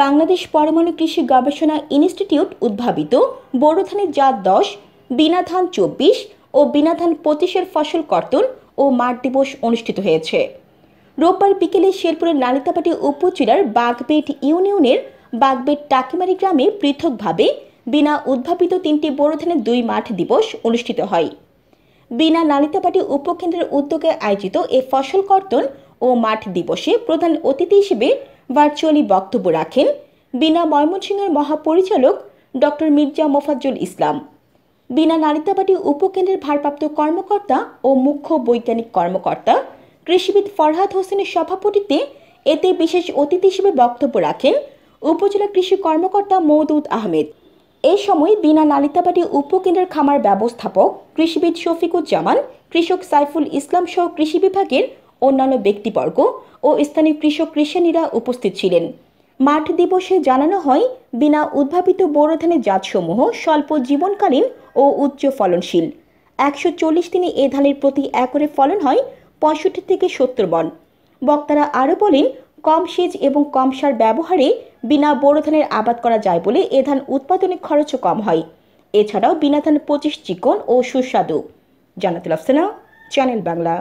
বাংলাদেশ পরমাণু কৃষি গবেষণা ইনস্টিটিউট উদ্ভাবিত বোরো ধানের জাত 10, বিনা ধান 24 ও বিনা ধান 25-এর ফসল কর্তন ও মাঠ দিবস অনুষ্ঠিত হয়েছে। রোববার বিকেলে শেরপুরের নালিতাবাড়ী উপজেলার বাগবেট ইউনিয়নের বাগবেট টাকিমারি গ্রামে পৃথকভাবে বিনা উদ্ভাবিত 3টি বোরো ধানের 2 মাঠ দিবস অনুষ্ঠিত হয়। বিনা নালিতাবাড়ী উপকেন্দ্রের উদ্যোগে আয়োজিত এ ফসল কর্তন ও মাঠ দিবসে প্রধান অতিথি হিসেবে ভার্চুয়ালি বক্তব্য রাখেন বিনা ময়মনসিংহের মহাপরিচালক ডক্টর মির্জা মোফাজ্জল ইসলাম। বিনা নালিতাবাড়ী উপকেন্দ্রের ভারপ্রাপ্ত কর্মকর্তা ও মুখ্য বৈজ্ঞানিক কর্মকর্তা কৃষিবিদ ফরহাদ হোসেনের সভাপতিত্বে এতে বিশেষ অতিথি হিসেবে বক্তব্য রাখেন উপজেলা কৃষি কর্মকর্তা মওদুদ আহমেদ। এ সময় বিনা নালিতাবাড়ী উপকেন্দ্রের খামার ব্যবস্থাপক কৃষিবিদ শফিকুজ্জামান, কৃষক সাইফুল ইসলাম সহ কৃষি বিভাগের অন্যান্য ব্যক্তিবর্গ ও স্থানীয় কৃষক কৃষানীরা উপস্থিত ছিলেন। মাঠ দিবসে জানানো হয়, বিনা উদ্ভাবিত বোরো ধানের জাতসমূহ স্বল্প জীবনকালীন ও উচ্চ ফলনশীল। 140 দিনে এ ধানের প্রতি একরে ফলন হয় 65 থেকে 70 মণ। বক্তারা আরও বলেন, কম সেচ এবং কম সার ব্যবহারে বিনা বোরো ধানের আবাদ করা যায় বলে এ ধান উৎপাদনে খরচও কম হয়। এছাড়াও বিনা ধান 25 চিকন ও সুস্বাদু। জান্নাতুল আফসানা, চ্যানেল বাংলা।